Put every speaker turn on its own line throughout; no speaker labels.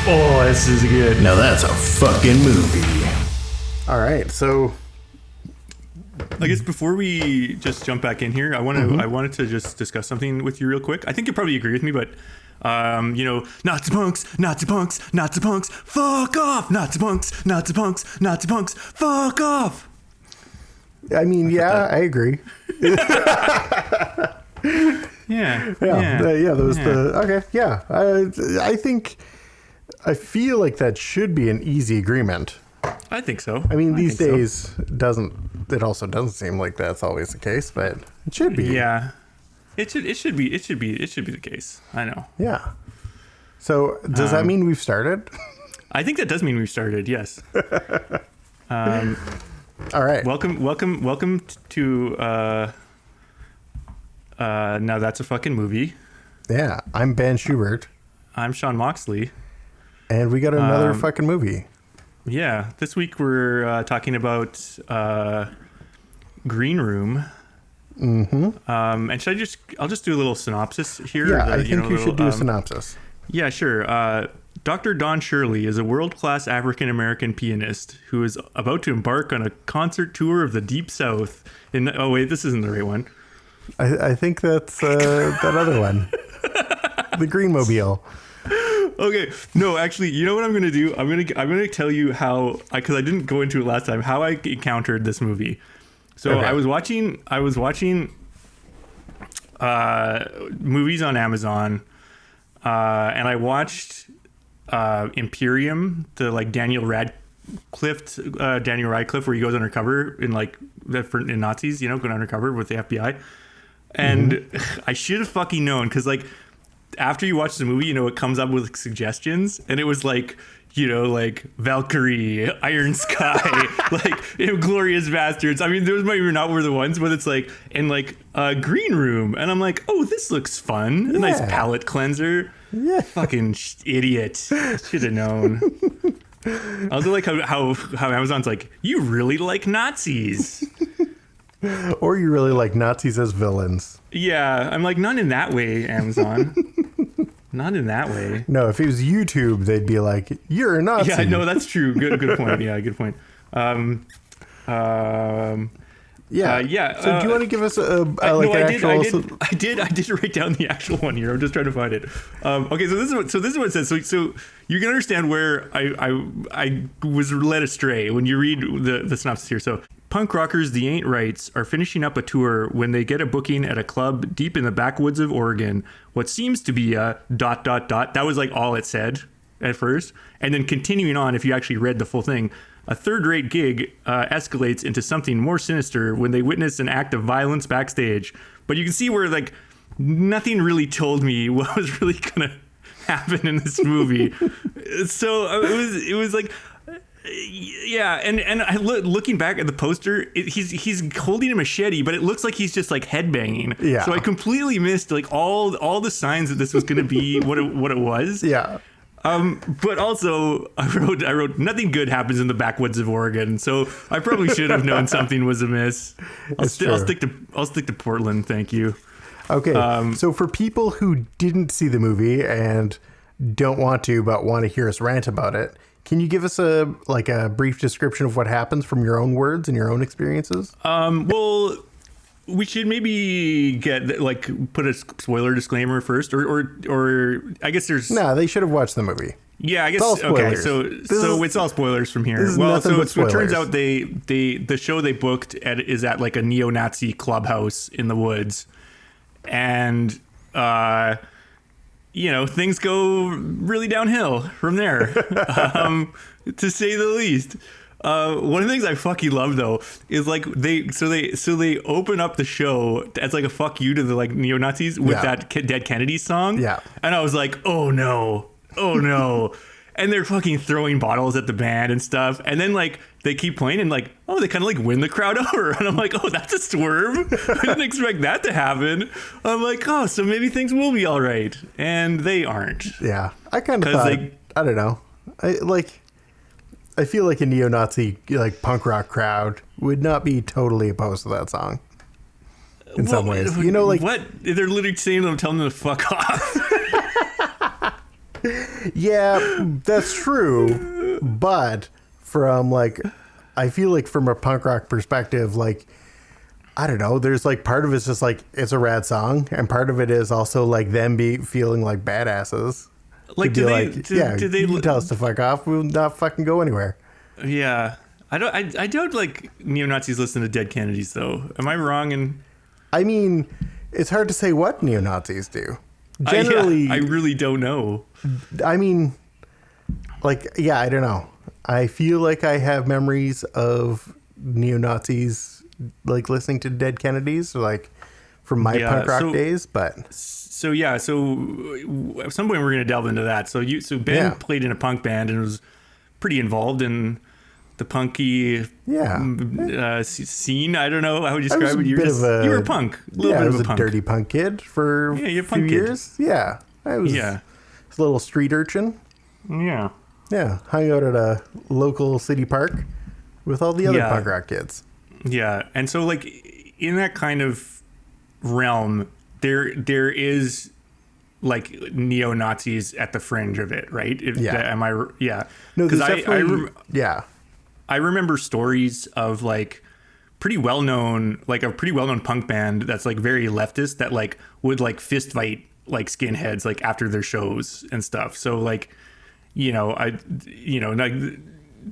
Oh, this is good.
Now that's a fucking movie.
All right, so
I guess before we just jump back in here, I wanted to just discuss something with you real quick. I think you probably agree with me, but Nazi punks, Nazi punks, Nazi punks, fuck off, Nazi punks, Nazi punks, Nazi punks, fuck off.
I mean, I agree.
Yeah.
I feel like that should be an easy agreement.
I think so.
I mean, these days it also doesn't seem like that's always the case, but it should be.
Yeah. It should be the case. I know.
Yeah. So does that mean we've started?
I think that does mean we've started. Yes.
All right.
Welcome to Now That's a Fucking Movie.
Yeah, I'm Ben Schubert.
I'm Sean Moxley.
And we got another fucking movie.
Yeah, this week we're talking about Green Room. Mm-hmm. And I'll just do a little synopsis here.
Yeah, I think you should do a synopsis.
Yeah, sure. Dr. Don Shirley is a world-class African-American pianist who is about to embark on a concert tour of the Deep South. Oh, wait, this isn't the right one.
I think that's that other one. The Greenmobile.
Okay, no, actually, you know what I'm going to do? I'm going to tell you how, because I didn't go into it last time, how I encountered this movie. So okay. I was watching movies on Amazon, and I watched Imperium, the Daniel Radcliffe, where he goes undercover in in Nazis, going undercover with the FBI. And I should have fucking known, because after you watch the movie, it comes up with suggestions, and it was Valkyrie, Iron Sky, Glorious Bastards. I mean, those might not were the ones, but it's Green Room, and I'm like, oh, this looks fun. Yeah. A nice palate cleanser. Yeah. Fucking idiot. Should have known. I also like how Amazon's like, you really like Nazis.
Or you really like Nazis as villains.
Yeah, I'm like, not in that way, Amazon. Not in that way.
No, if it was YouTube, they'd be like, you're a Nazi.
Yeah, no, that's true. Good point. Yeah, good point.
Yeah.
Yeah.
So do you want to give us I did
write down the actual one here. I'm just trying to find it. Okay, so this is what it says. So you can understand where I was led astray when you read the synopsis here. So punk rockers, the Ain't Rights, are finishing up a tour when they get a booking at a club deep in the backwoods of Oregon. What seems to be a ... That was all it said at first. And then continuing on, if you actually read the full thing, a third-rate gig escalates into something more sinister when they witness an act of violence backstage. But you can see where nothing really told me what was really going to happen in this movie. So it was yeah, and looking back at the poster, he's holding a machete, but it looks like he's just headbanging.
Yeah.
So I completely missed all the signs that this was going to be what it was.
Yeah.
But also I wrote nothing good happens in the backwoods of Oregon, so I probably should have known something was amiss. I'll stick to Portland, thank you.
Okay. So for people who didn't see the movie and don't want to but want to hear us rant about it, can you give us a brief description of what happens from your own words and your own experiences?
Well, we should maybe get put a spoiler disclaimer first, or I guess there's
they should have watched the movie.
Yeah, I guess okay. So it's all spoilers from here. Well, so it turns out the show they booked is at a neo-Nazi clubhouse in the woods, and things go really downhill from there, to say the least. One of the things I fucking love though is they open up the show as a fuck you to the neo-Nazis with that Dead Kennedy song.
Yeah.
And I was like, oh no. And they're fucking throwing bottles at the band and stuff. And then they keep playing and they kind of win the crowd over. And I'm like, oh, that's a swerve. I didn't expect that to happen. I'm like, oh, so maybe things will be all right. And they aren't.
Yeah. I kind of thought, I don't know. I feel like a neo-Nazi punk rock crowd would not be totally opposed to that song. In some ways.
What? They're literally telling them to fuck off.
Yeah, that's true. But from like, I feel like from a punk rock perspective, like, I don't know, there's like part of it's just like it's a rad song, and part of it is also like them feeling like badasses.
Like,
do they you can tell us to fuck off, we'll not fucking go anywhere.
Yeah. I don't like neo-Nazis listen to Dead Kennedys though. Am I wrong in
I mean, it's hard to say what neo-Nazis do. Generally,
I really don't know.
I mean, like, yeah, I don't know. I feel like I have memories of neo-Nazis like listening to Dead Kennedys, like from my punk rock days, but
at some point we're gonna delve into that. So Ben played in a punk band and was pretty involved in the punky scene. I don't know how would you describe it. You were a punk.
I was a dirty punk kid for a few years. Yeah, I was a little street urchin.
Yeah.
Yeah, hung out at a local city park with all the other punk rock kids.
Yeah, and so like in that kind of realm, there is like neo-Nazis at the fringe of it, right? Am I? Yeah.
No, because
I remember stories of like pretty well-known punk band that's like very leftist that like would like fist fight like skinheads like after their shows and stuff. So like, like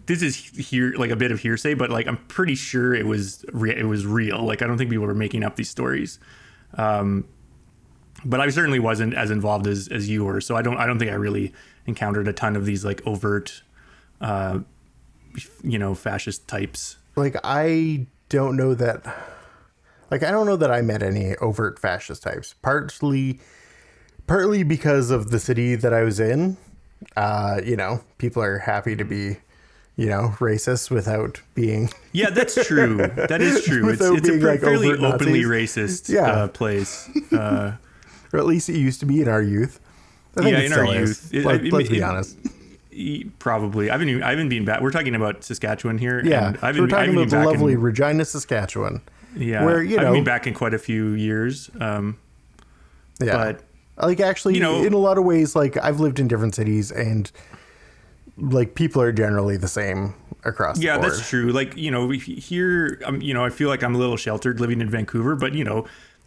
this is here like a bit of hearsay, but like I'm pretty sure it was real. Like I don't think people were making up these stories. But I certainly wasn't as involved as you were, so I don't think I really encountered a ton of these like overt fascist types.
Like I don't know that I met any overt fascist types. Partly because of the city that I was in. People are happy to be, racist without being.
Yeah, that's true. That is true. It's a fairly openly racist place.
Or at least it used to be in our youth. I think in our youth. Let's be honest.
Probably. I haven't been back. We're talking about Saskatchewan here.
Yeah,
and
we're talking about the lovely Regina, Saskatchewan.
Yeah, where I haven't been back in quite a few years. But
like actually, in a lot of ways, like I've lived in different cities, and like people are generally the same across the board.
That's true. Like here, I feel like I'm a little sheltered living in Vancouver, but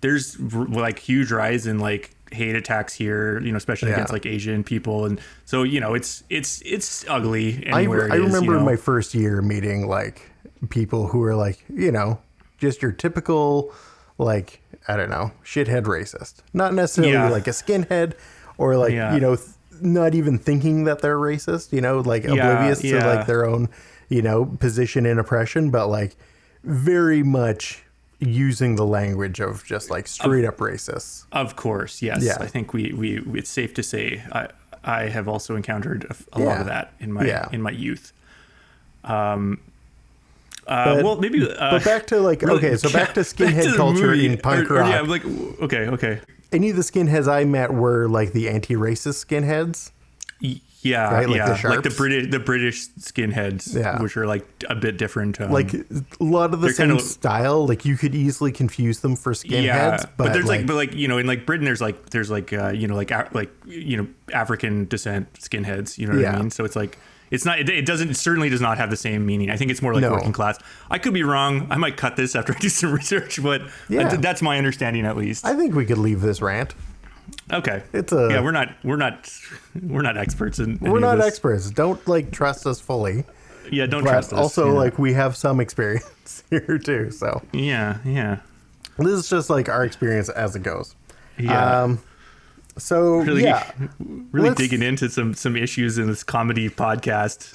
there's like huge rise in like hate attacks here, especially against like Asian people, and so it's ugly. I
remember in my first year meeting like people who were like just your typical like I don't know shithead racist, not necessarily like a skinhead or like not even thinking that they're racist, like oblivious to like their own position in oppression, but like very much using the language of just like straight up racists.
Of course, yes. Yeah. I think we it's safe to say I have also encountered a lot of that in my youth. Well, maybe.
But back to like back to skinhead culture in punk rock.
Yeah, like okay.
Any of the skinheads I met were like the anti-racist skinheads.
Yeah,
right?
Like the British skinheads, which are like a bit different.
Like a lot of the same style. Like you could easily confuse them for skinheads.
But there's in like Britain, there's African descent skinheads. You know what I mean? So it's like it's not. It certainly does not have the same meaning. I think it's more like working class. I could be wrong. I might cut this after I do some research, but that's my understanding at least.
I think we could leave this rant.
Okay. We're not experts in
we're not experts. Don't like trust us fully.
Yeah, don't trust us.
Also, like we have some experience here too. So
yeah.
This is just like our experience as it goes.
Yeah.
So
really digging into some issues in this comedy podcast.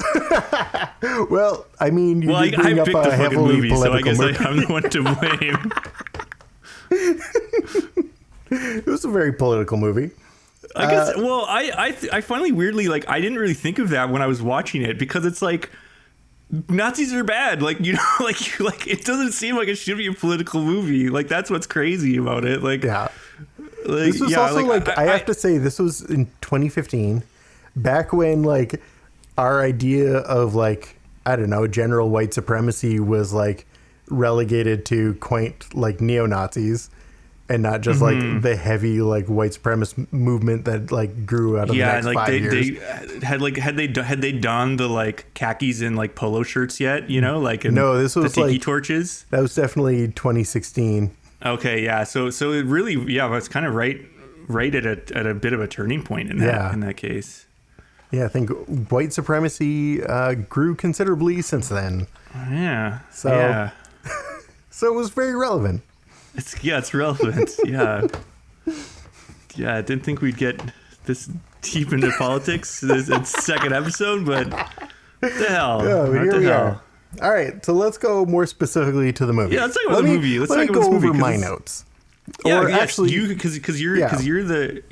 Well, I mean,
I picked the fucking movie, so I guess I'm the one to blame.
It was a very political movie.
I guess. Well, I finally weirdly like I didn't really think of that when I was watching it because it's like Nazis are bad. Like like it doesn't seem like it should be a political movie. Like that's what's crazy about it. Like
this was also like I have to say this was in 2015, back when like our idea of like I don't know general white supremacy was like relegated to quaint like neo-Nazis. and not just like the heavy like white supremacist movement that like grew out of the next
like
5 years.
they had they donned the like khakis and like polo shirts yet, you know, like
No, this was
the tiki
like
torches.
That was definitely 2016.
Okay, yeah. So it really, it's kind of right at a bit of a turning point in that case.
Yeah, I think white supremacy grew considerably since then.
Yeah.
So,
yeah.
So it was very relevant.
It's relevant. Yeah. Yeah, I didn't think we'd get this deep into politics this second episode, but what the hell?
Yeah,
what
here
the
we
hell?
are. All right, so let's go more specifically to the movie.
Yeah, let's talk about the movie.
Let me go over my notes.
Yeah,
or
yes,
actually,
because you're the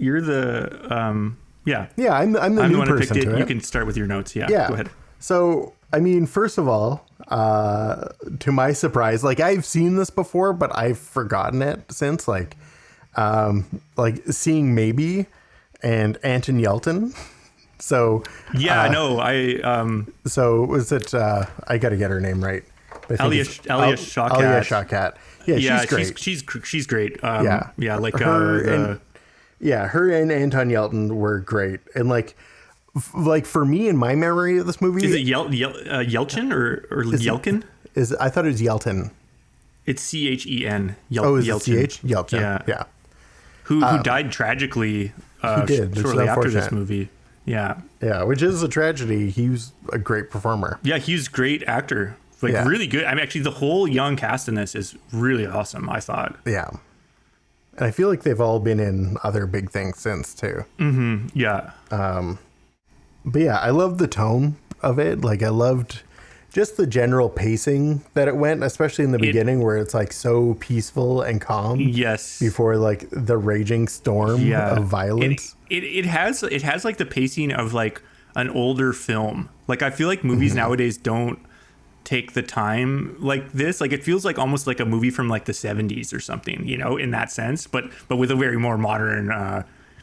yeah.
Yeah, I'm the new
the one who
person
picked it.
to it.
You can start with your notes. Yeah,
Yeah.
go ahead.
So, I mean, first of all, to my surprise, like I've seen this before, but I've forgotten it since. Like seeing Maybe and Anton Yelton. So
yeah, I know.
So was it? I got to get her name right.
Alia Shawkat.
Alia Shawkat. Yeah, she's great.
She's great.
Yeah,
like
her and Anton Yelton were great, and like for me in my memory of this movie,
is it Yelchin or Yelkin?
I thought it was Yelton.
It's CHEN.
Oh, is it
Yelchin.
CH? Yelchin. Yeah.
Who died tragically shortly after this movie. Yeah.
Yeah, which is a tragedy. He was a great performer.
Yeah, he's a great actor. Like really good. I mean, actually, the whole young cast in this is really awesome, I thought.
Yeah. And I feel like they've all been in other big things since, too.
Mm-hmm. Yeah.
But yeah, I loved the tone of it. Like, I loved just the general pacing that it went, especially in the beginning where it's like so peaceful and calm.
Yes.
Before like the raging storm of violence.
It has like the pacing of like an older film. Like I feel like movies nowadays don't take the time like this. Like it feels like almost like a movie from like the 70s or something, you know, in that sense, but with a very more modern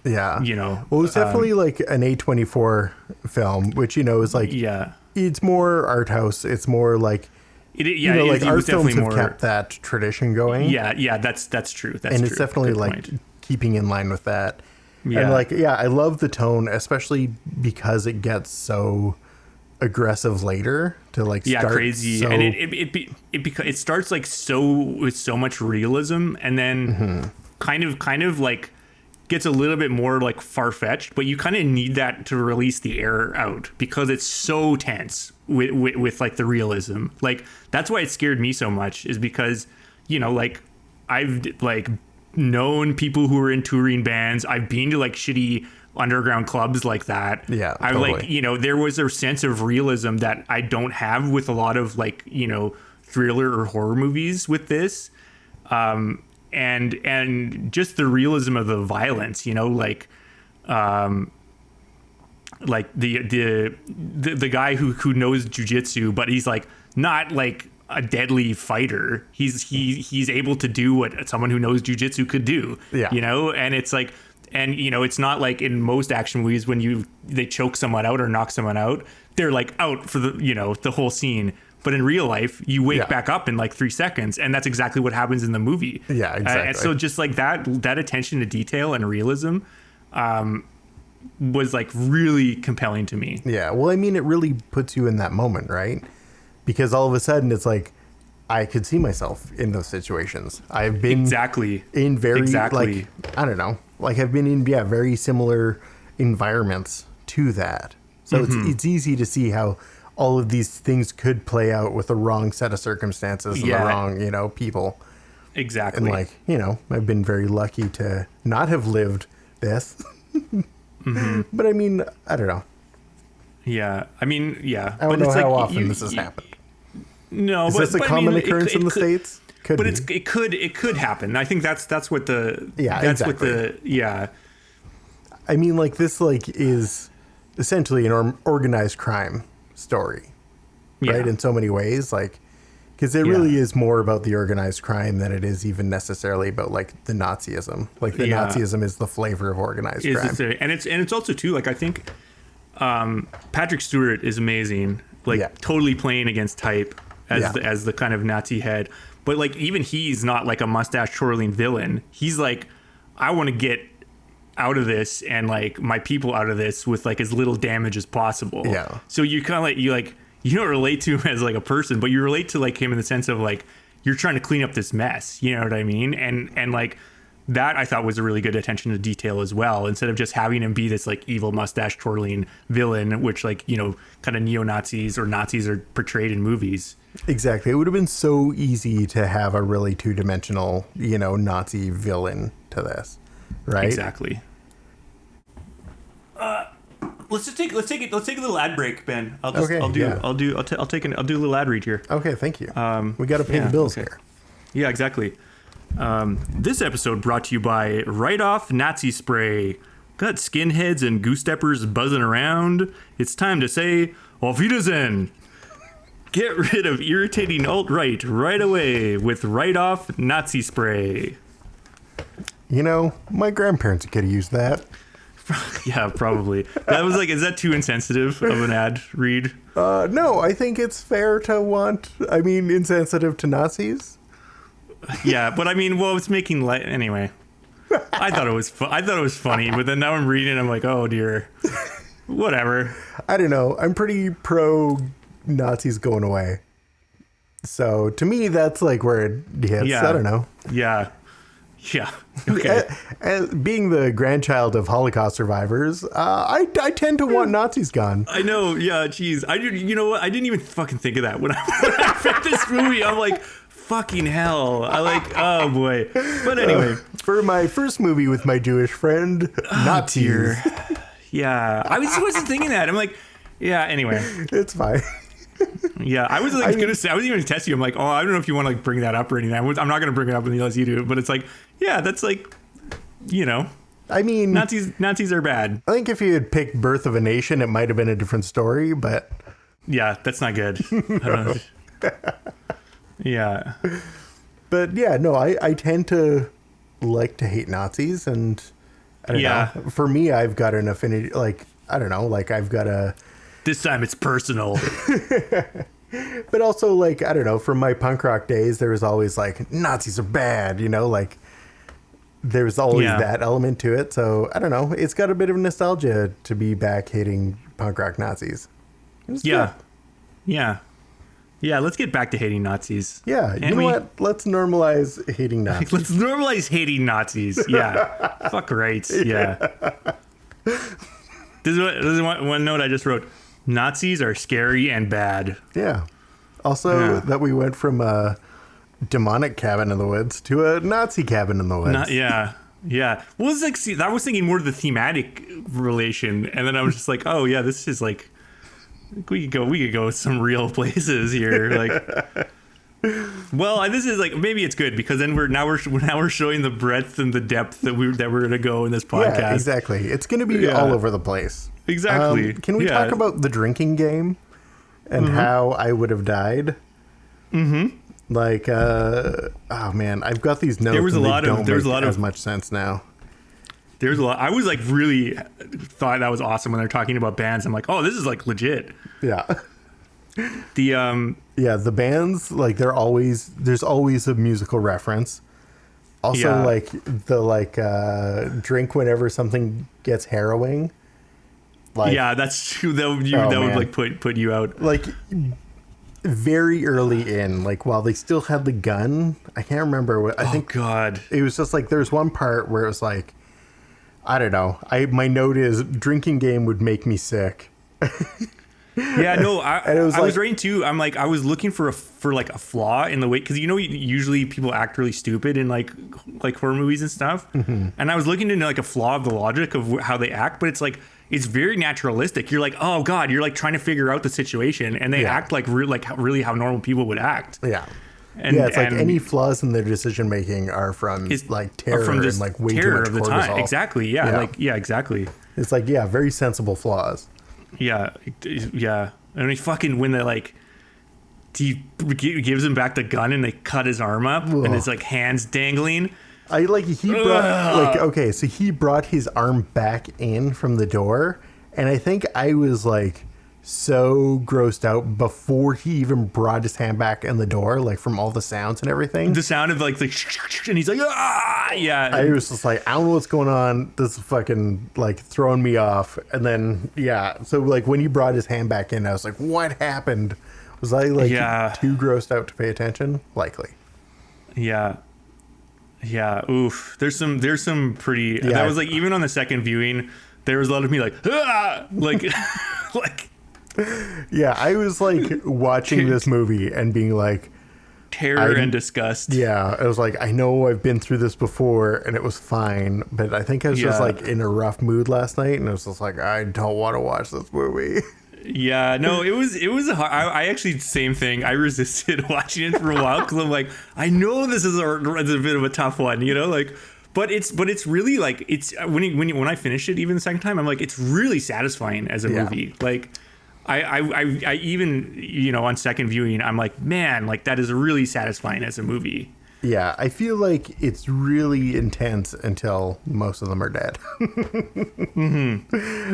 you know.
Well, it's definitely like an A24 film, which, you know, is like it's more art house. It's more like art films have kept that tradition going.
Yeah, that's true. That's
and
true.
It's definitely
Good
like
point.
keeping in line with that.
Yeah.
And like, I love the tone, especially because it gets so aggressive later to like start
crazy,
so...
and it starts like with so much realism, and then kind of like gets a little bit more like far-fetched, but you kind of need that to release the air out because it's so tense with like the realism. Like that's why it scared me so much, is because, you know, like I've like known people who were in touring bands. I've been to like shitty underground clubs like that.
Yeah,
I
totally.
like, you know, there was a sense of realism that I don't have with a lot of like, you know, thriller or horror movies with this. And just the realism of the violence, you know, like the guy who knows jujitsu, but he's like not like a deadly fighter. He's able to do what someone who knows jujitsu could do. Yeah. You know, and it's like, and you know, it's not like in most action movies when they choke someone out or knock someone out, they're like out for the, you know, the whole scene. But in real life, you wake back up in like 3 seconds, and that's exactly what happens in the movie.
Yeah, exactly.
And so just like that attention to detail and realism was like really compelling to me.
Yeah, well, I mean, it really puts you in that moment, right? Because all of a sudden it's like, I could see myself in those situations. I've been in very like, I don't know, like I've been in very similar environments to that. So it's easy to see how all of these things could play out with the wrong set of circumstances and the wrong, you know, people.
Exactly.
And like, you know, I've been very lucky to not have lived this. But I mean, I don't know.
Yeah. I mean, yeah.
I don't know how often this has happened.
No,
is this a common occurrence in the States?
Could be. It could happen. I think that's what the
I mean, like this like is essentially an organized crime story, right? In so many ways, like, because it really is more about the organized crime than it is even necessarily about like the Nazism. Like the Nazism is the flavor of organized crime,
and it's also too, like, I think Patrick Stewart is amazing, like totally playing against type as the kind of Nazi head. But like even he's not like a mustache twirling villain. He's like, I want to get out of this and like my people out of this with like as little damage as possible.
Yeah.
So you kind of like you don't relate to him as like a person, but you relate to like him in the sense of like you're trying to clean up this mess. You know what I mean? And like that I thought was a really good attention to detail as well. Instead of just having him be this like evil mustache twirling villain, which like, you know, kind of neo-Nazis or Nazis are portrayed in movies.
Exactly. It would have been so easy to have a really two-dimensional, you know, Nazi villain to this, right?
Exactly. Let's take a little ad break, Ben. I'll do a little ad read here.
Okay, thank you. We got to pay the bills
okay.
here.
Yeah, exactly. This episode brought to you by Right Off Nazi Spray. Got skinheads and goose steppers buzzing around. It's time to say Auf Wiedersehen. Get rid of irritating alt-right right away with Right Off Nazi Spray.
You know, my grandparents could have used that.
Yeah, probably. That was like, is that too insensitive of an ad read?
No, I think it's fair to insensitive to Nazis.
Yeah, but I mean, well, it's making light anyway. I thought it was funny, but then now I'm reading, I'm like, oh dear, whatever.
I don't know. I'm pretty pro Nazis going away. So to me, that's like where it hits.
Yeah.
I don't know.
Yeah. Okay.
Being the grandchild of Holocaust survivors, I tend to want Nazis gone.
I know. Yeah. Geez. You know what? I didn't even fucking think of that when I read this movie. I'm like, fucking hell. Oh boy. But anyway,
for my first movie with my Jewish friend, Nazis.
Yeah. I was thinking that. I'm like, yeah. Anyway,
it's fine.
Yeah, I was gonna say, I was even gonna test you. I'm like, oh, I don't know if you want to like bring that up or anything. I'm not gonna bring it up unless you do. But it's like, yeah, that's like, you know,
I mean,
Nazis are bad.
I think if you had picked Birth of a Nation, it might have been a different story. But
yeah, that's not good. Yeah,
but yeah, no, I tend to like to hate Nazis, and I don't know. For me, I've got an affinity. Like I don't know, like I've got a.
This time it's personal.
But also, like, I don't know, from my punk rock days, there was always like, Nazis are bad, you know, like, there's always that element to it. So, I don't know, it's got a bit of nostalgia to be back hating punk rock Nazis.
Yeah. Yeah, let's get back to hating Nazis.
Yeah, you know what? Let's normalize hating Nazis.
Let's normalize hating Nazis. Yeah. Fuck right. Yeah. This is one note I just wrote. Nazis are scary and bad.
Yeah. Also, that we went from a demonic cabin in the woods to a Nazi cabin in the woods.
Yeah. Well, it's like, see, I was thinking more of the thematic relation, and then I was just like, oh yeah, this is like, we could go some real places here. Like, well, this is like, maybe it's good because then we're showing the breadth and the depth that we're gonna go in this podcast.
Yeah, exactly. It's gonna be all over the place.
Exactly.
Can we talk about the drinking game and how I would have died? Mm-hmm. Like, oh man, I've got these notes. There was a lot of as much sense now.
There's a lot. I was like really thought that was awesome when they're talking about bands. I'm like, oh, this is like legit.
Yeah.
The
bands, like there's always a musical reference. Also, like the drink whenever something gets harrowing.
Like, yeah, that's true. That would like put you out.
Like very early in, like while they still had the gun, I can't remember what. I think
God,
it was just like there's one part where it was like, I don't know. My note is drinking game would make me sick.
Yeah, no, I was writing too. I'm like, I was looking for a flaw in the way, because usually people act really stupid in like horror movies and stuff, and I was looking into like a flaw of the logic of how they act, but it's like it's very naturalistic. You're like, oh God, you're like trying to figure out the situation, and they act like really how normal people would act.
Yeah. It's like any flaws in their decision making are from like terror and like way too much cortisol. Time.
Exactly. Yeah. Exactly.
It's like very sensible flaws.
Yeah. And he fucking when they like he gives him back the gun and they cut his arm up and it's like hands dangling.
He brought his arm back in from the door, and I think I was like so grossed out before he even brought his hand back in the door, like from all the sounds and everything.
The sound of like and he's like, ah, yeah.
I was just like, I don't know what's going on. This is fucking like throwing me off. And then, yeah. So like when he brought his hand back in, I was like, what happened? Was I like too grossed out to pay attention? Likely.
Yeah. Yeah. Oof. There's some pretty, that was like, even on the second viewing, there was a lot of me like, ah! like, like,
yeah, I was like watching this movie and being like
terror and disgust.
Yeah, I was like, I know I've been through this before and it was fine, but I think I was just like in a rough mood last night and I was just like, I don't want to watch this movie.
Yeah, no, it was I actually, same thing. I resisted watching it for a while because I'm like, I know this is a bit of a tough one, you know, like, but it's really like, it's when I finish it even the second time, I'm like, it's really satisfying as a movie. Like, I even, you know, on second viewing, I'm like, man, like that is really satisfying as a movie.
Yeah, I feel like it's really intense until most of them are dead.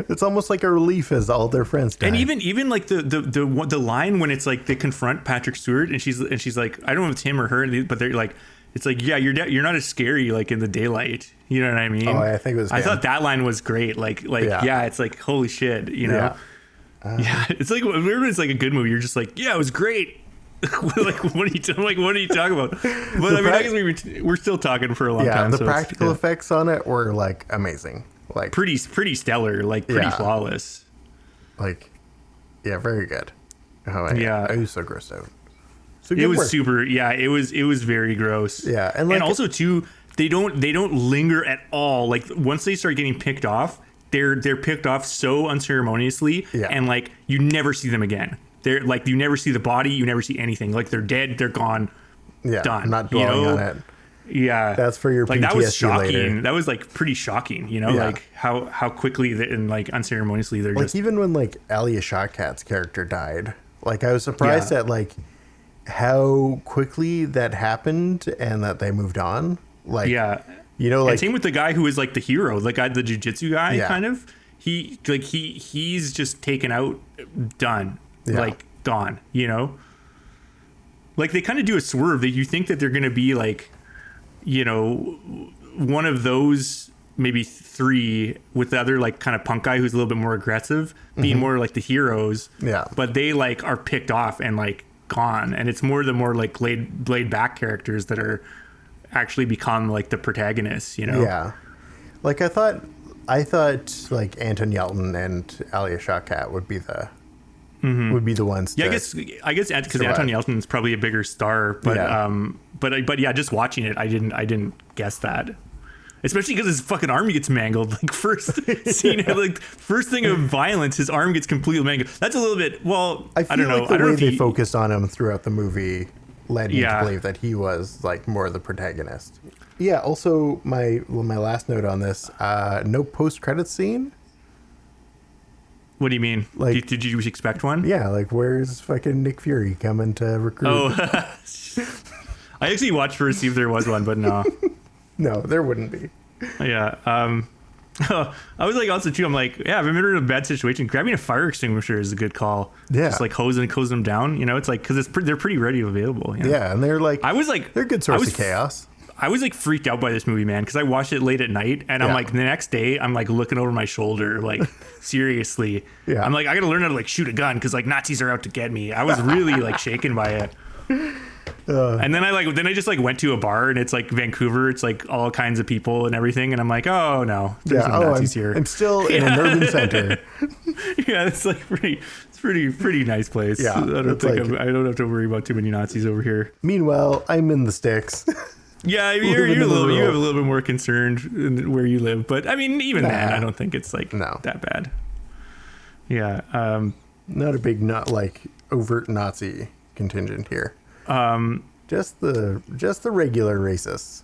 It's almost like a relief as all their friends die.
And even like the line when it's like they confront Patrick Stewart and she's like, I don't know if it's him or her, but they're like, it's like, yeah, you're not as scary like in the daylight. You know what I mean?
Oh, I think it was him.
I thought that line was great. Like yeah, it's like, holy shit, you know?
Yeah.
Yeah, it's like whenever it's like a good movie, you're just like, yeah, it was great. Like, what are you talking about? But I mean, I guess we're still talking for a long time.
Yeah, the practical effects on it were like amazing, like
pretty stellar, like pretty flawless.
Like, yeah, very good. Oh, I was so grossed out. So
it was super. Yeah, it was very gross.
Yeah,
and also too, they don't linger at all. Like once they start getting picked off, they're picked off so unceremoniously, and like you never see them again. They're like, you never see the body, you never see anything. Like they're dead, they're gone, done.
I'm not dwelling on it.
Yeah,
that's for your PTSD
like that was shocking.
Later.
That was like pretty shocking, you know, like how quickly and like unceremoniously they're
like
just.
Even when like Alia Shawkat's character died, like I was surprised at like how quickly that happened and that they moved on. Like you know, like
and same with the guy who was like the hero, the jiu-jitsu guy, kind of. He's just taken out, done. Like gone, you know, like they kind of do a swerve that you think that they're going to be like, you know, one of those maybe three with the other like kind of punk guy who's a little bit more aggressive, being more like the heroes. Yeah. But they like are picked off and like gone. And it's more the more like laid back characters that are actually become like the protagonists, you know?
Yeah. Like I thought like Anton Yelton and Alia Shawkat would be the ones.
Yeah, I guess because Anton Yelton is probably a bigger star, but but yeah, just watching it, I didn't guess that, especially because his fucking arm gets mangled. Like first scene, like first thing of violence, his arm gets completely mangled. That's a little bit. Well, I don't know.
Like the way they focused on him throughout the movie led me to believe that he was like more the protagonist. Yeah. Also, my last note on this: no post-credits scene.
What do you mean? Like, did you expect one?
Yeah, like where's fucking Nick Fury coming to recruit?
Oh, I actually watched to see if there was one, but no.
No, there wouldn't be.
Yeah. I was like, also too, I'm like, yeah, if I'm in a bad situation, grabbing a fire extinguisher is a good call. Yeah. Just like hose them down, you know, it's like, because they're pretty ready available. You know?
Yeah, and they're like, they're a good source of chaos.
I was like freaked out by this movie, man, because I watched it late at night, and I'm like, the next day, I'm like looking over my shoulder, like seriously. Yeah. I'm like, I gotta learn how to like shoot a gun because like Nazis are out to get me. I was really like shaken by it. And then I just like went to a bar, and it's like Vancouver. It's like all kinds of people and everything, and I'm like, oh no, there's no Nazis here.
I'm still in an urban center.
Yeah, it's like pretty nice place. Yeah, I don't have to worry about too many Nazis over here.
Meanwhile, I'm in the sticks.
Yeah, you have a little bit more concerned in where you live, but I mean, even then, I don't think it's like that bad. Yeah,
not a big overt Nazi contingent here. Just the regular racists.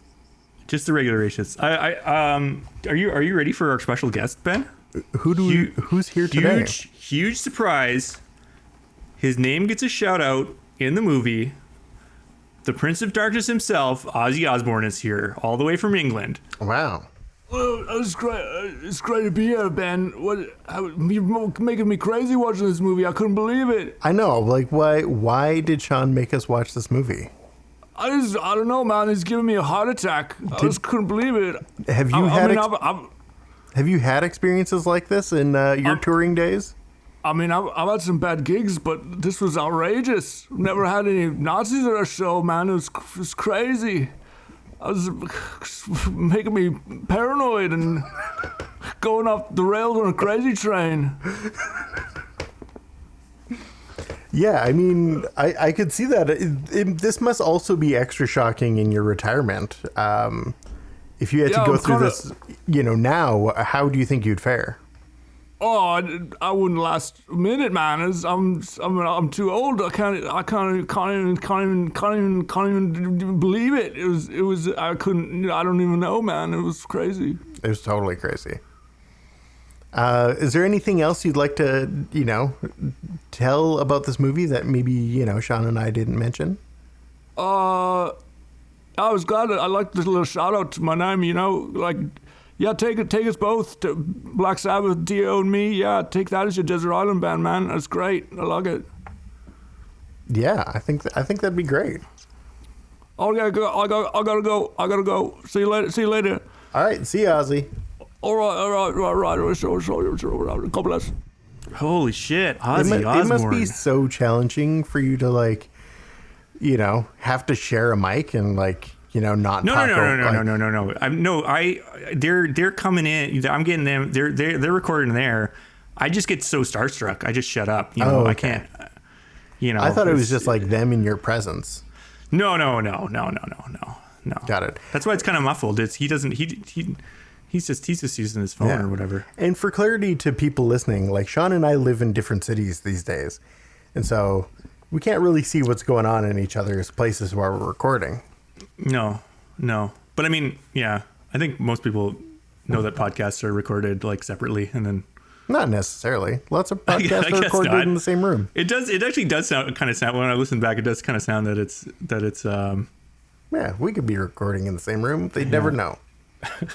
Just the regular racists. Are you ready for our special guest, Ben?
Who's here today?
Huge surprise. His name gets a shout out in the movie. The Prince of Darkness himself, Ozzy Osbourne, is here, all the way from England.
Wow.
Well, it's great to be here, Ben. You're making me crazy watching this movie. I couldn't believe it.
I know. Like, why did Sean make us watch this movie?
I don't know, man. He's giving me a heart attack. I just couldn't believe it.
Have you have you had experiences like this in your touring days?
I've had some bad gigs, but this was outrageous. Never had any Nazis at our show, man. It was crazy. I was making me paranoid and going off the rails on a crazy train.
Yeah, I mean, I could see that. This must also be extra shocking in your retirement. If you had to go through this, now, how do you think you'd fare?
Oh, I wouldn't last a minute, man. I'm too old. I can't even believe it. It was. I couldn't. I don't even know, man. It was crazy.
It was totally crazy. Is there anything else you'd like to, tell about this movie that maybe, Sean and I didn't mention?
I was glad. I liked this little shout out to my name, take us both to Black Sabbath, Dio and me. Yeah, take that as your desert island band, man. That's great. I like it.
Yeah, I think that'd be great.
Oh, yeah, I gotta go. See you later.
All right, see you, Ozzy.
All right. So, God bless.
Holy shit, Ozzy Osbourne.
It must be so challenging for you to have to share a mic and not talk.
No. They're coming in. I'm getting them. They're recording there. I just get so starstruck. I just shut up.
Okay.
I can't.
I thought it was just like them in your presence.
No.
Got it.
That's why it's kind of muffled. He's just using his phone or whatever.
And for clarity to people listening, like Sean and I live in different cities these days, and so we can't really see what's going on in each other's places while we're recording.
No. But I mean, yeah, I think most people know that podcasts are recorded separately and then.
Not necessarily. Lots of podcasts are recorded in the same room.
It does. It actually does sound when I listen back. It does kind of sound that it's.
Yeah, we could be recording in the same room. They'd never know.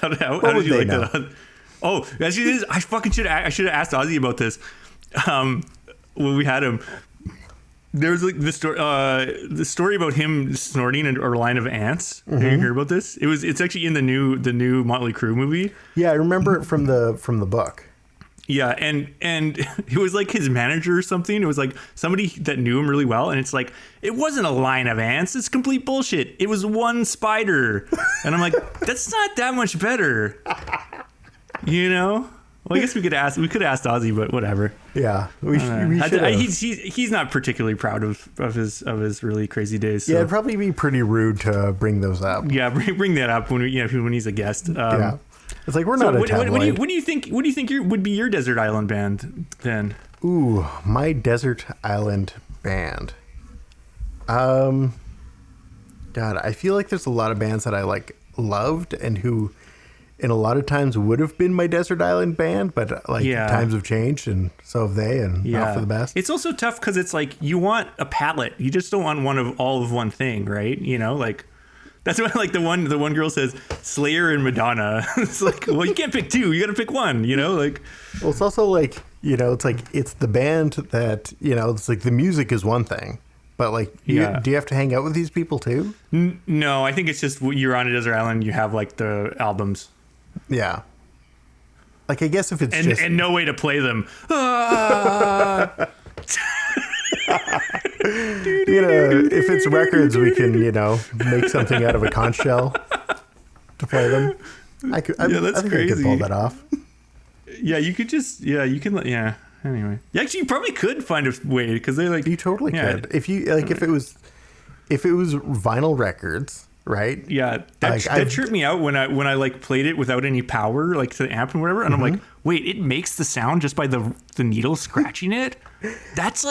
How did you like that? Oh, actually, I should have asked Ozzy about this. When we had him, there was the story about him snorting a line of ants. Mm-hmm. Did you hear about this? It's actually in the new Motley Crue movie.
Yeah, I remember it from the book.
Yeah, and it was like his manager or something. It was like somebody that knew him really well, and it's like, it wasn't a line of ants. It's complete bullshit. It was one spider. And I'm like, that's not that much better. Well, I guess we could have asked Ozzy, but whatever.
Yeah, we should.
He's not particularly proud of his really crazy days. So.
Yeah, it'd probably be pretty rude to bring those up.
Yeah, bring that up when he's a guest.
Yeah. It's like, we're not a tabloid.
What do you think would be your desert island band then?
Ooh, my desert island band. God, I feel like there's a lot of bands that I loved and who, and a lot of times would have been my desert island band, but times have changed and so have they, and not for the best.
It's also tough because it's like you want a palette. You just don't want all of one thing, right? That's why the one girl says Slayer and Madonna. It's like, well, you can't pick two. You got to pick one, Well,
it's also it's the band that, it's like the music is one thing, but do you have to hang out with these people too?
No, I think it's just you're on a desert island. You have the albums.
Yeah. I guess if it's
and no way to play them.
If it's records, we can, make something out of a conch shell to play them. I think
crazy.
I could pull that off.
Yeah, you could just, you can, anyway. Actually, you probably could find a way because they
you totally could. If you, if it was vinyl records, right?
Yeah, that tripped me out when I played it without any power, to the amp and whatever, and I'm like, wait, it makes the sound just by the needle scratching it? That's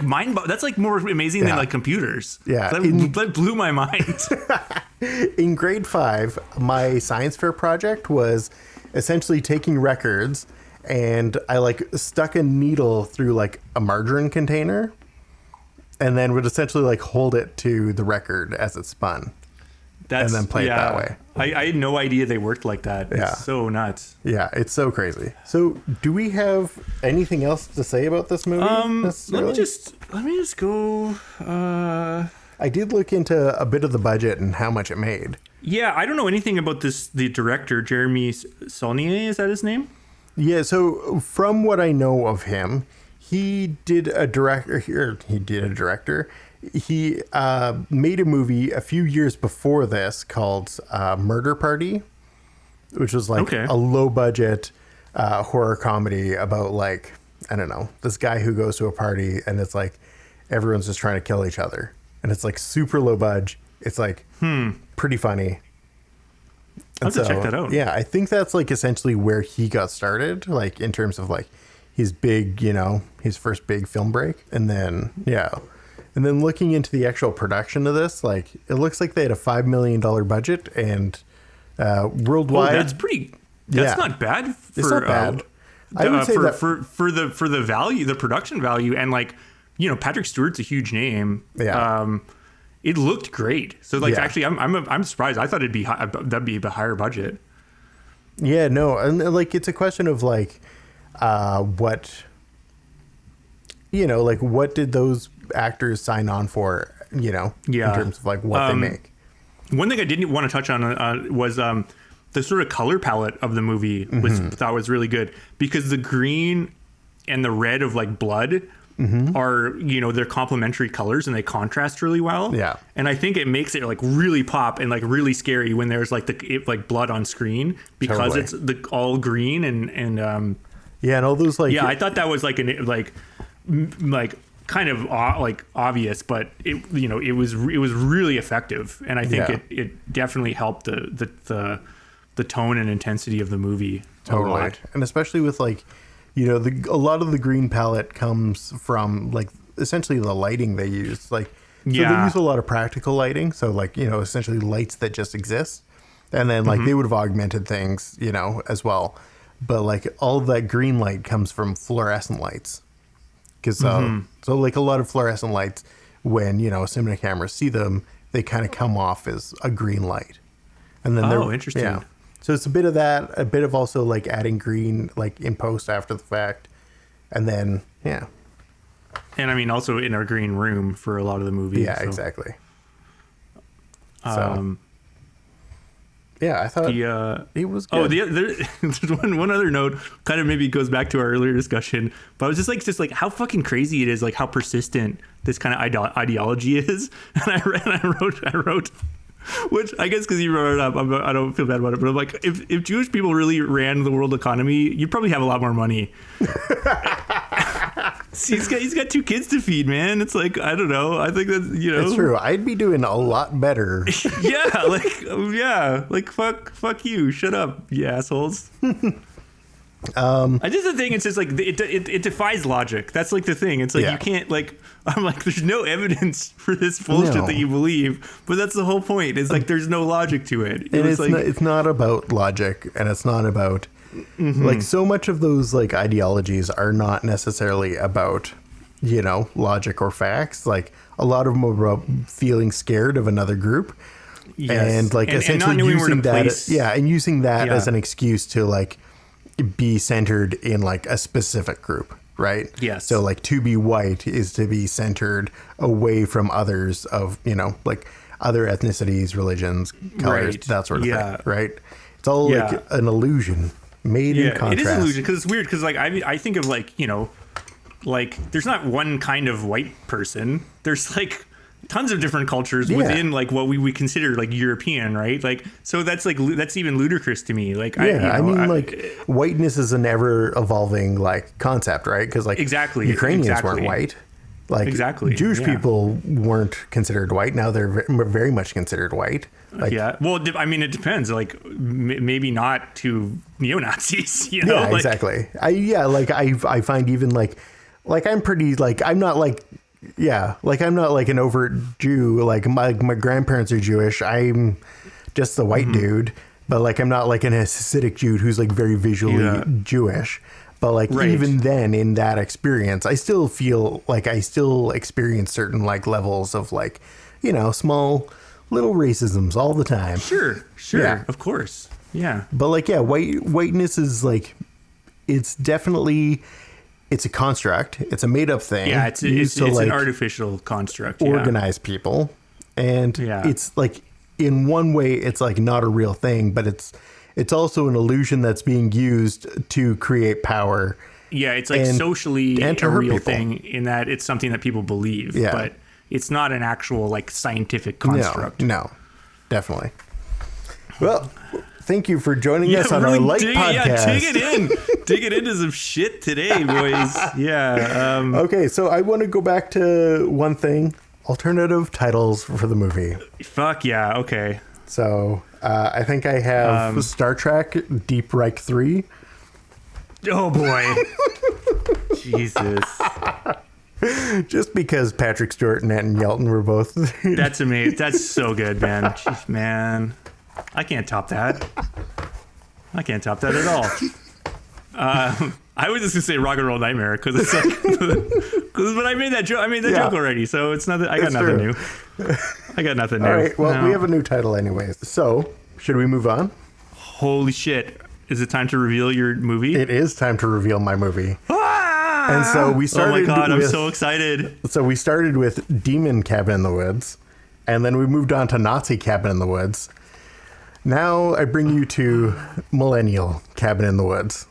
mind. That's more amazing than computers.
Yeah,
that blew my mind.
In grade 5, my science fair project was essentially taking records, and I stuck a needle through a margarine container, and then would essentially hold it to the record as it spun. and then play it that way.
I had no idea they worked like that.
Yeah.
It's so nuts.
Yeah, it's so crazy. So, do we have anything else to say about this movie?
Let me just go.
I did look into a bit of the budget and how much it made.
Yeah, I don't know anything about this. The director, Jeremy Saulnier, is that his name?
Yeah, so from what I know of him, he did a director. He made a movie a few years before this called Murder Party, which was like a low budget horror comedy about like, I don't know, this guy who goes to a party and it's like everyone's just trying to kill each other. And it's like super low budget. It's like pretty funny.
I'll have to check that out.
Yeah, I think that's like essentially where he got started, like in terms of like his big, his first big film break. And then, and then looking into the actual production of this, like it looks like they had a $5 million budget and worldwide.
That's not bad.
It's not bad. I would say that
for the value, the production value, and like, Patrick Stewart's a huge name.
Yeah.
It looked great. So like, actually, I'm surprised. I thought that'd be a higher budget.
Yeah, no, and like it's a question of like, what did those actors sign on for? In terms of like what they make.
One thing I didn't want to touch on was the sort of color palette of the movie thought was really good, because the green and the red of like blood. Are they're complementary colors and they contrast really well.
Yeah,
and I think it makes it like really pop and like really scary when there's like like blood on screen, because it's all green and and
all those like
I thought that was like kind of like obvious, but it was really effective, and I think it definitely helped the tone and intensity of the movie a lot.
And especially with like. A lot of the green palette comes from like essentially the lighting they use. Like, so they use a lot of practical lighting. So like, essentially lights that just exist. And then like they would have augmented things, as well. But like all of that green light comes from fluorescent lights. Cause so like a lot of fluorescent lights, when, cinema cameras see them, they kind of come off as a green light. And then
interesting.
Yeah. So it's a bit of that, a bit of also like adding green like in post after the fact. And then, And
I mean, also in our green room for a lot of the movie.
Yeah, so. Exactly. So, I thought it was good.
There's one other note, kind of maybe goes back to our earlier discussion, but I was just like how fucking crazy it is, like how persistent this kind of ideology is. And I wrote, which I guess because you brought it up, I don't feel bad about it, but I'm like, if Jewish people really ran the world economy, you'd probably have a lot more money. See, he's got 2 kids to feed, man. It's like, I don't know. I think that's,
It's true. I'd be doing a lot better.
Like fuck you. Shut up, you assholes. I just the thing. It's just like it defies logic. That's like the thing. It's like you can't like. I'm like, there's no evidence for this bullshit that you believe, but that's the whole point. It's like there's no logic to it.
And it's not about logic, and it's not about like so much of those like ideologies are not necessarily about logic or facts. Like a lot of them are about feeling scared of another group, and like essentially using that. And using that as an excuse to like. Be centered in like a specific group, right?
Yes.
So like to be white is to be centered away from others of, like other ethnicities, religions, colors, that sort of thing, right? It's all like an illusion made in contrast. It is an illusion
because it's weird because like I think of like, like there's not one kind of white person. There's like tons of different cultures within like what we would consider like European, right? Like, so that's like, that's even ludicrous to me. Like,
whiteness is an ever evolving like concept, right? Because like Ukrainians weren't white. Like Jewish people weren't considered white. Now they're very much considered white. Like,
well, I mean, it depends. Like, maybe not to neo-Nazis,
Yeah, like, exactly. I find even like I'm pretty like I'm not like. Yeah, like I'm not like an overt Jew. Like my grandparents are Jewish. I'm just the white dude, but like I'm not like an Hasidic Jew who's like very visually Jewish. But like even then, in that experience, I still feel like I still experience certain like levels of like small little racisms all the time.
Sure,
Yeah.
of course. Yeah.
But like, yeah, whiteness is like, it's definitely, it's a construct. It's a made up thing.
Yeah, it's an artificial construct.
Organize people. And it's like, in one way, it's like not a real thing, but it's also an illusion that's being used to create power.
Yeah, it's like socially
and to
a
hurt
real
people.
thing in that it's something that people believe,
Yeah.
but it's not an actual like scientific construct.
No, definitely. Well, thank you for joining us on our light podcast.
Yeah, dig it into some shit today, boys. Yeah.
Okay, so I want to go back to one thing: alternative titles for the movie.
Fuck yeah. Okay.
So I think I have Star Trek Deep Reich 3.
Oh boy. Jesus.
Just because Patrick Stewart and Anton Yelton were both.
That's amazing. That's so good, man. Jeez, man. I can't top that. I can't top that at all. I was just gonna say Rock and Roll Nightmare because it's like, but I made that joke. I made that joke already, so it's nothing. I got nothing new. I got nothing new.
All right. Well, we have a new title, anyways. So, should we move on?
Holy shit! Is it time to reveal your movie?
It is time to reveal my movie. And so we started.
Oh my god! I'm so excited.
So we started with Demon Cabin in the Woods, and then we moved on to Nazi Cabin in the Woods. Now I bring you to Millennial Cabin in the Woods,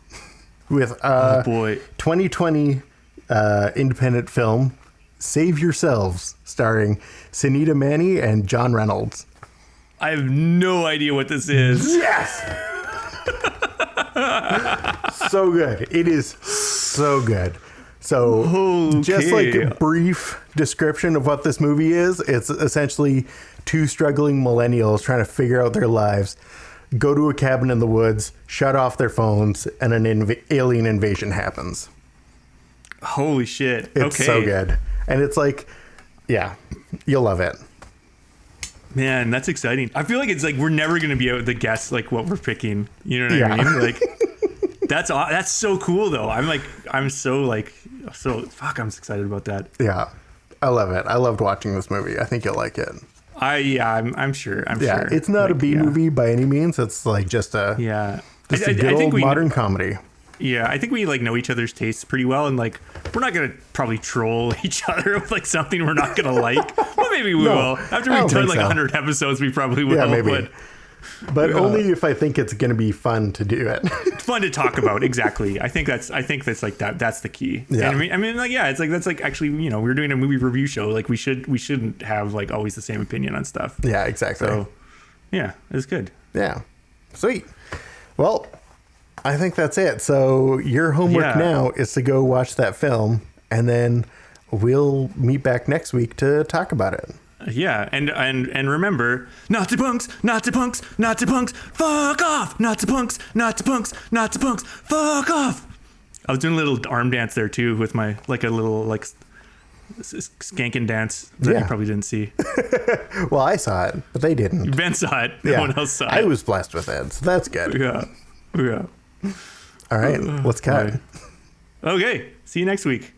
with 2020 independent film Save Yourselves, starring Sunita Mani and John Reynolds.
I have no idea what this is.
Yes. So good. It is so good. So just like a brief description of what this movie is, it's essentially two struggling millennials trying to figure out their lives, go to a cabin in the woods, shut off their phones, and an alien invasion happens.
Holy shit.
It's so good. And it's like, yeah, you'll love it.
Man, that's exciting. I feel like it's like we're never going to be able to guess like what we're picking. You know what I mean? Like that's so cool though. I'm so excited about that.
Yeah. I love it. I loved watching this movie. I think you'll like it.
I'm sure.
Yeah, it's not a B movie by any means. It's like just a good old modern comedy.
Yeah, I think we like know each other's tastes pretty well, and like we're not gonna probably troll each other with like something we're not gonna like. Well, maybe we will. After we've done like 100 episodes, we probably will.
Yeah, maybe. But only if I think it's gonna be fun to do it.
Fun to talk about, exactly. I think that's like that. That's the key.
Yeah.
And I mean, like, yeah, it's like that's like actually, you know, we're doing a movie review show. Like we shouldn't have like always the same opinion on stuff.
Yeah, exactly.
So, yeah, it's good.
Yeah, sweet. Well, I think that's it. So your homework now is to go watch that film, and then we'll meet back next week to talk about it.
Yeah, and remember, Nazi punks, Nazi punks, Nazi punks, fuck off, Nazi punks, Nazi punks, Nazi punks, fuck off. I was doing a little arm dance there too with my like a little like skanking dance that you probably didn't see.
Well, I saw it, but they didn't.
Ben saw it. No one else saw it.
I was blessed with it, so that's good.
Yeah.
All right, let's cut.
Okay, see you next week.